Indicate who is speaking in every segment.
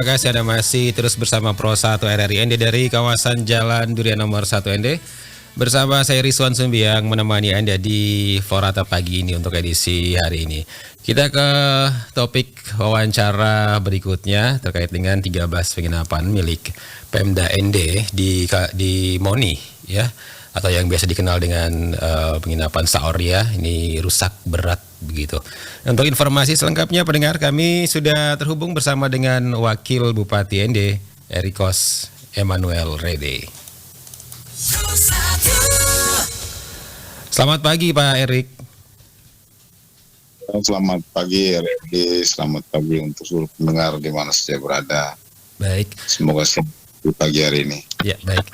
Speaker 1: Terima kasih Anda masih terus bersama Pro 1 RRI ND dari kawasan Jalan Durian nomor 1 ND. Bersama saya Rizwan Sumbiang menemani Anda di Forata pagi ini untuk edisi hari ini. Kita ke topik wawancara berikutnya terkait dengan 13 penginapan milik Pemda ND di Moni ya, atau yang biasa dikenal dengan penginapan Saoria. Ini rusak berat begitu. Untuk informasi selengkapnya pendengar, kami sudah terhubung bersama dengan Wakil Bupati ND Erikos Emmanuel Rede. Selamat pagi Pak Erik.
Speaker 2: Selamat pagi Redi, selamat pagi untuk seluruh pendengar di mana saja berada.
Speaker 1: Baik.
Speaker 2: Semoga sehat di pagi hari ini.
Speaker 1: Ya, baik.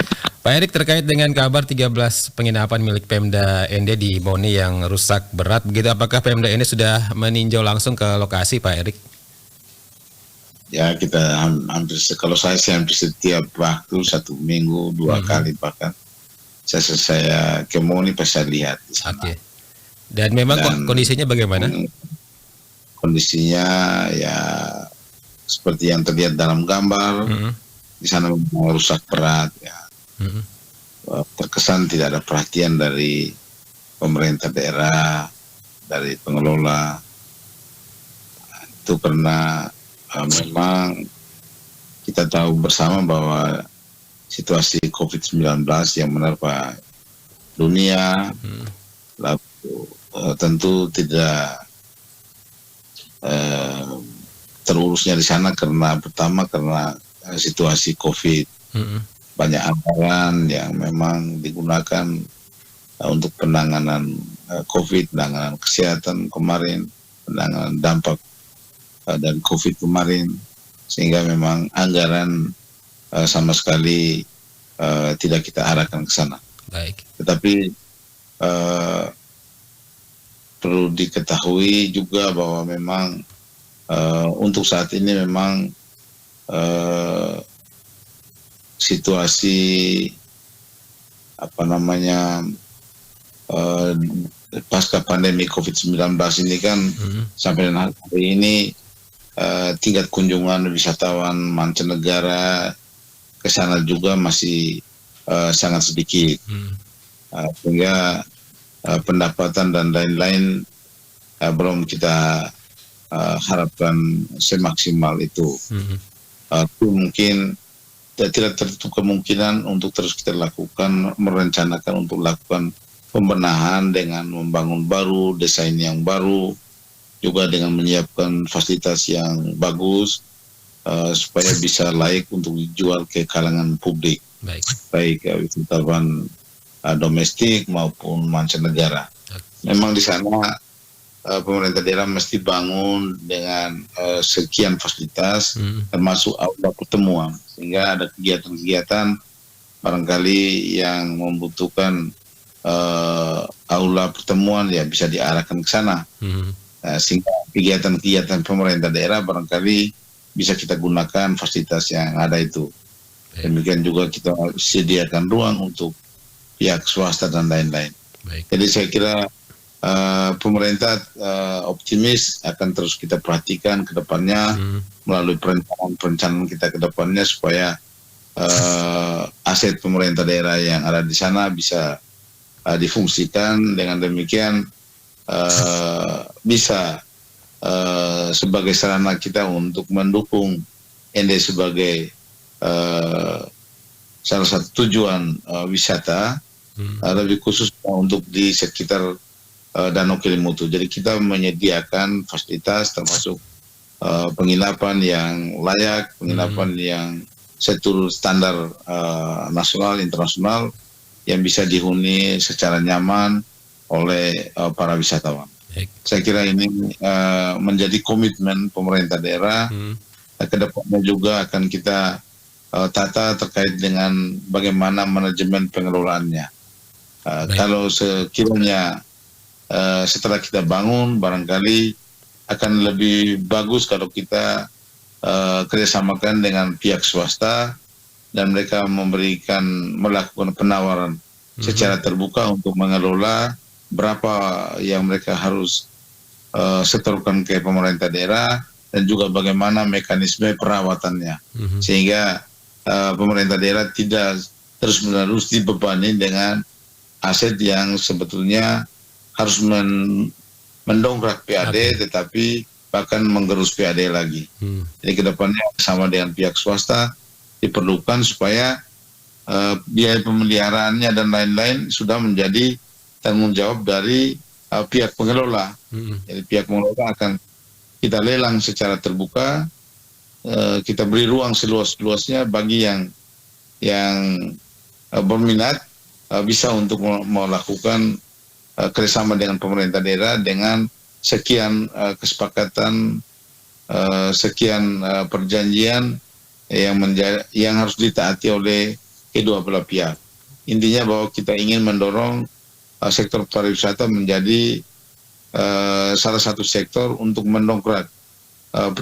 Speaker 1: Pak Erik, terkait dengan kabar 13 penginapan milik Pemda ND di Moni yang rusak berat, begitu, apakah Pemda ND sudah meninjau langsung ke lokasi Pak Erik?
Speaker 2: Ya, kita hampir, kalau saya sih hampir setiap waktu, 1 minggu, 2 kali bahkan, saya ke Moni pas saya lihat di sana.
Speaker 1: Oke. Dan memang kondisinya bagaimana?
Speaker 2: Kondisinya ya seperti yang terlihat dalam gambar, di sana memang rusak berat ya. Terkesan tidak ada perhatian dari pemerintah daerah, dari pengelola. Itu karena memang kita tahu bersama bahwa situasi COVID-19 yang menerpa dunia, lalu tentu tidak terurusnya di sana karena pertama karena situasi COVID. Banyak anggaran yang memang digunakan untuk penanganan COVID, penanganan kesehatan kemarin, penanganan dampak dan COVID kemarin, sehingga memang anggaran sama sekali tidak kita arahkan ke sana.
Speaker 1: Baik.
Speaker 2: Tetapi perlu diketahui juga bahwa memang untuk saat ini memang situasi pasca pandemi COVID-19 ini kan sampai dengan hari ini tingkat kunjungan wisatawan mancanegara ke sana juga masih sangat sedikit, sehingga pendapatan dan lain-lain belum kita harapkan semaksimal itu. Mungkin tidak tertutup kemungkinan untuk terus kita lakukan, merencanakan untuk lakukan pembenahan dengan membangun baru, desain yang baru, juga dengan menyiapkan fasilitas yang bagus supaya bisa layak untuk dijual ke kalangan publik, baik wisatawan domestik maupun mancanegara. Memang di sana pemerintah daerah mesti bangun dengan sekian fasilitas, termasuk aula pertemuan, sehingga ada kegiatan-kegiatan barangkali yang membutuhkan aula pertemuan ya bisa diarahkan ke sana. Sehingga kegiatan-kegiatan pemerintah daerah barangkali bisa kita gunakan fasilitas yang ada itu. Demikian juga kita sediakan ruang untuk pihak swasta dan lain-lain. Jadi saya kira pemerintah optimis akan terus kita perhatikan ke depannya melalui perencanaan kita ke depannya supaya aset pemerintah daerah yang ada di sana bisa difungsikan, dengan demikian bisa sebagai sarana kita untuk mendukung ND sebagai salah satu tujuan wisata, lebih khusus untuk di sekitar Danau Kelimutu. Jadi kita menyediakan fasilitas termasuk penginapan yang layak, penginapan yang seturut standar nasional, internasional, yang bisa dihuni secara nyaman oleh para wisatawan. Saya kira ini menjadi komitmen pemerintah daerah. Ke depannya juga akan kita tata terkait dengan bagaimana manajemen pengelolaannya. Kalau sekiranya setelah kita bangun, barangkali akan lebih bagus kalau kita kerjasamakan dengan pihak swasta dan mereka melakukan penawaran secara terbuka untuk mengelola berapa yang mereka harus setorkan ke pemerintah daerah, dan juga bagaimana mekanisme perawatannya, sehingga pemerintah daerah tidak terus-menerus dibebani dengan aset yang sebetulnya harus mendongkrak PAD, tetapi bahkan menggerus PAD lagi. Jadi kedepannya sama dengan pihak swasta diperlukan supaya biaya pemeliharaannya dan lain-lain sudah menjadi tanggung jawab dari pihak pengelola. Jadi pihak pengelola akan kita lelang secara terbuka, kita beri ruang seluas-luasnya bagi yang berminat bisa untuk melakukan kerjasama dengan pemerintah daerah dengan sekian kesepakatan, sekian perjanjian yang harus ditaati oleh kedua belah pihak. Intinya bahwa kita ingin mendorong sektor pariwisata menjadi salah satu sektor untuk mendongkrak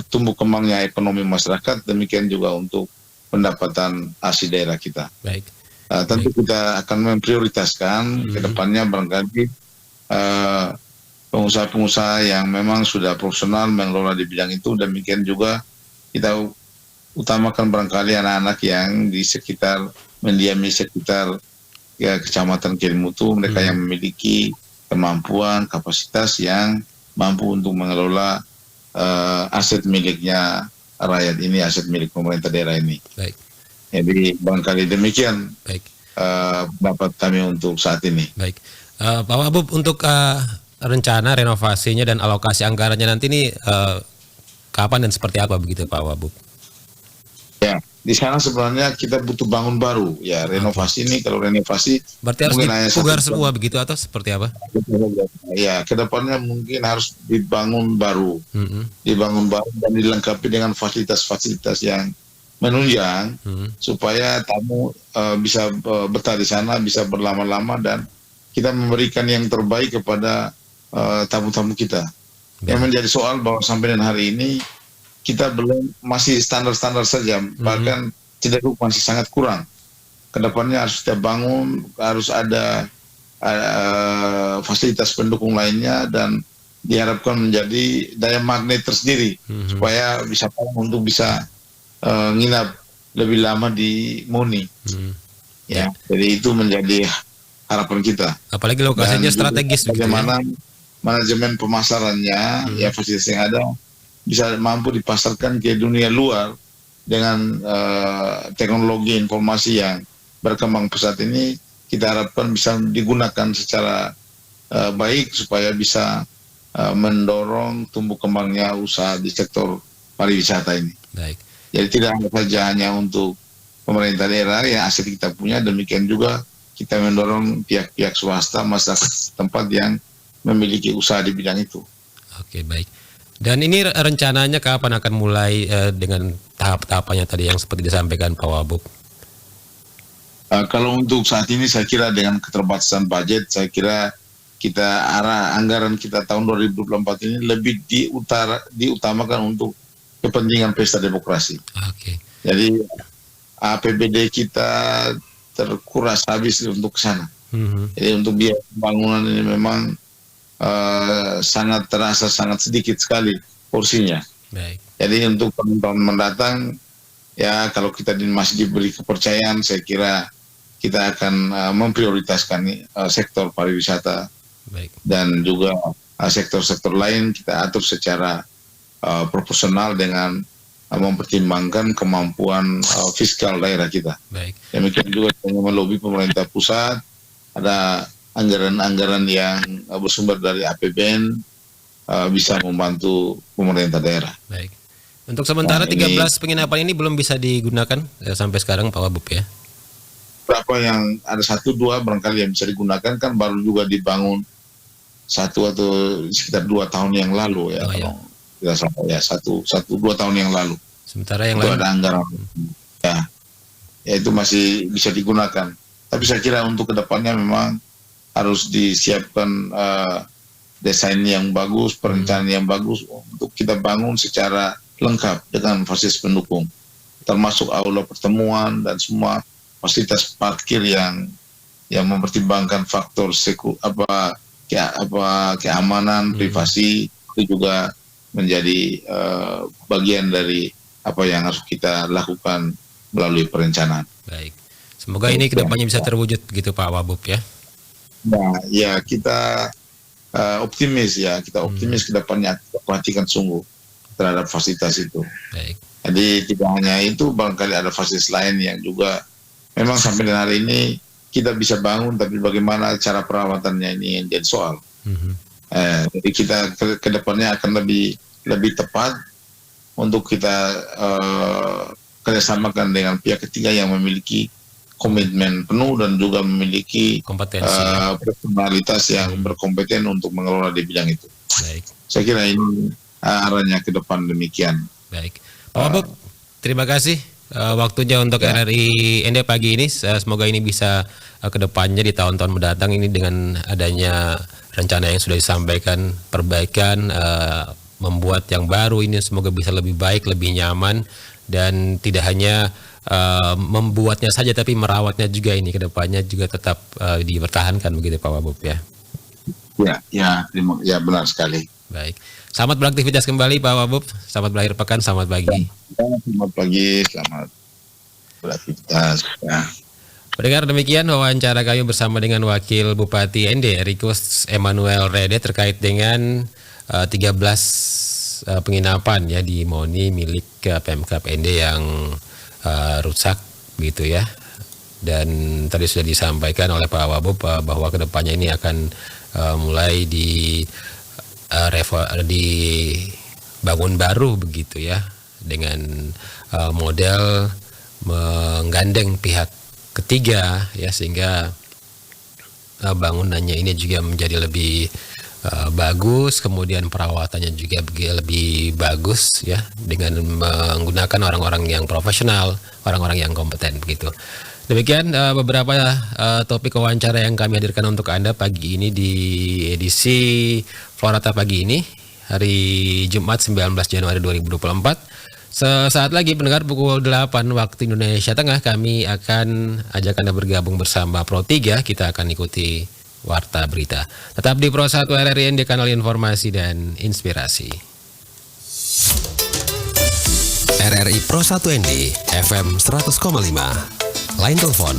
Speaker 2: tumbuh kembangnya ekonomi masyarakat, demikian juga untuk pendapatan asli daerah kita.
Speaker 1: Baik.
Speaker 2: Tentu kita akan memprioritaskan ke depannya barangkali pengusaha-pengusaha yang memang sudah profesional mengelola di bidang itu, demikian juga kita utamakan barangkali anak-anak yang di sekitar mendiami sekitar kecamatan Kelimutu, mereka yang memiliki kemampuan, kapasitas yang mampu untuk mengelola aset miliknya rakyat ini, aset milik pemerintah daerah ini.
Speaker 1: Baik.
Speaker 2: Jadi barangkali demikian
Speaker 1: Baik.
Speaker 2: pendapat kami untuk saat ini.
Speaker 1: Baik. Pak Wabub, untuk rencana renovasinya dan alokasi anggarannya nanti ini kapan dan seperti apa begitu Pak Wabub?
Speaker 2: Ya, di sana sebenarnya kita butuh bangun baru. Ya, renovasi ini kalau renovasi
Speaker 1: berarti harus dipugar semua begitu atau seperti apa?
Speaker 2: Ya, kedepannya mungkin harus dibangun baru, dibangun baru dan dilengkapi dengan fasilitas-fasilitas yang menunjang supaya tamu bisa betah di sana, bisa berlama-lama dan kita memberikan yang terbaik kepada tamu-tamu kita. Yang menjadi soal bahwa sampai dengan hari ini kita masih standar-standar saja, bahkan cenderung masih sangat kurang. Kedepannya harus kita bangun, harus ada fasilitas pendukung lainnya dan diharapkan menjadi daya magnet tersendiri supaya wisatawan untuk bisa nginap lebih lama di Muni. Ya, jadi itu menjadi harapan kita.
Speaker 1: Apalagi lokasinya strategis.
Speaker 2: Bagaimana manajemen pemasarannya, ya fasilitas yang ada bisa mampu dipasarkan ke dunia luar dengan teknologi informasi yang berkembang pesat ini, kita harapkan bisa digunakan secara baik supaya bisa mendorong tumbuh kembangnya usaha di sektor pariwisata ini.
Speaker 1: Baik.
Speaker 2: Jadi tidak saja hanya untuk pemerintah daerah yang aset kita punya, demikian juga kita mendorong pihak-pihak swasta, masyarakat tempat yang memiliki usaha di bidang itu.
Speaker 1: Oke, baik. Dan ini rencananya kapan akan mulai dengan tahap-tahapannya tadi yang seperti disampaikan Pak Wabub?
Speaker 2: Kalau untuk saat ini saya kira dengan keterbatasan budget, saya kira kita arah anggaran kita tahun 2024 ini lebih diutamakan untuk kepentingan pesta demokrasi.
Speaker 1: Oke.
Speaker 2: Jadi APBD kita terkuras habis untuk ke sana. Jadi untuk biaya pembangunan ini memang sangat terasa sangat sedikit sekali porsinya.
Speaker 1: Baik.
Speaker 2: Jadi untuk tahun mendatang ya kalau kita masih diberi kepercayaan, saya kira kita akan memprioritaskan sektor pariwisata.
Speaker 1: Baik.
Speaker 2: Dan juga sektor-sektor lain kita atur secara proporsional dengan mempertimbangkan kemampuan fiskal daerah kita.
Speaker 1: Baik.
Speaker 2: Demikian juga dengan melobi pemerintah pusat, ada anggaran-anggaran yang bersumber dari APBN bisa membantu pemerintah daerah.
Speaker 1: Baik. Untuk sementara 13 penginapan ini belum bisa digunakan sampai sekarang Pak Wabub ya?
Speaker 2: Berapa yang ada 1-2 barangkali yang bisa digunakan, kan baru juga dibangun 1 atau sekitar 2 tahun yang lalu ya. Tidak salah ya, 1-2 tahun yang lalu.
Speaker 1: Sementara yang
Speaker 2: itu
Speaker 1: lain
Speaker 2: ada anggaran ya itu masih bisa digunakan. Tapi saya kira untuk kedepannya memang harus disiapkan desain yang bagus, perencanaan yang bagus untuk kita bangun secara lengkap dengan fasilitas pendukung, termasuk aula pertemuan dan semua fasilitas parkir yang mempertimbangkan faktor keamanan, privasi, itu juga menjadi bagian dari apa yang harus kita lakukan melalui perencanaan.
Speaker 1: Baik. Semoga ini kedepannya bisa terwujud gitu Pak Wabub ya.
Speaker 2: Nah, ya kita optimis ya, kita optimis kedepannya kita perhatikan sungguh terhadap fasilitas itu.
Speaker 1: Baik.
Speaker 2: Jadi tidak hanya itu, barangkali ada fasilitas lain yang juga memang sampai dengan hari ini kita bisa bangun, tapi bagaimana cara perawatannya ini yang jadi soal. Jadi kita kedepannya akan lebih tepat untuk kita kerjasamakan dengan pihak ketiga yang memiliki komitmen penuh dan juga memiliki
Speaker 1: kompetensi
Speaker 2: personalitas yang berkompeten untuk mengelola di bidang itu.
Speaker 1: Baik.
Speaker 2: Saya kira ini arahnya ke depan demikian.
Speaker 1: Baik. Pak Wabub, terima kasih waktunya untuk RRI ND pagi ini. Semoga ini bisa kedepannya di tahun-tahun mendatang ini dengan adanya rencana yang sudah disampaikan, perbaikan, membuat yang baru ini semoga bisa lebih baik, lebih nyaman, dan tidak hanya membuatnya saja tapi merawatnya juga ini kedepannya juga tetap dipertahankan begitu Pak Wabub ya.
Speaker 2: Ya benar sekali.
Speaker 1: Baik. Selamat beraktivitas kembali Pak Wabub. Selamat berakhir pekan. Selamat pagi.
Speaker 2: Selamat pagi. Selamat beraktivitas. Ya.
Speaker 1: Pendengar, demikian wawancara kami bersama dengan Wakil Bupati ND Rikus Emmanuel Rede terkait dengan 13 penginapan ya di Moni milik Pemkab ND yang rusak gitu ya. Dan tadi sudah disampaikan oleh Pak Wabub bahwa kedepannya ini akan mulai dibangun baru begitu ya, dengan model menggandeng pihak ketiga ya, sehingga bangunannya ini juga menjadi lebih bagus, kemudian perawatannya juga lebih bagus ya, dengan menggunakan orang-orang yang profesional, orang-orang yang kompeten begitu. Demikian beberapa topik wawancara yang kami hadirkan untuk Anda pagi ini di edisi Florata pagi ini, hari Jumat 19 Januari 2024. Sesaat lagi pendengar pukul 8 waktu Indonesia Tengah kami akan ajak Anda bergabung bersama Pro 3. Kita akan ikuti Warta Berita. Tetap di Pro 1 RRI ND, kanal informasi dan inspirasi.
Speaker 3: RRI Pro 1 ND FM 100,5. Line telepon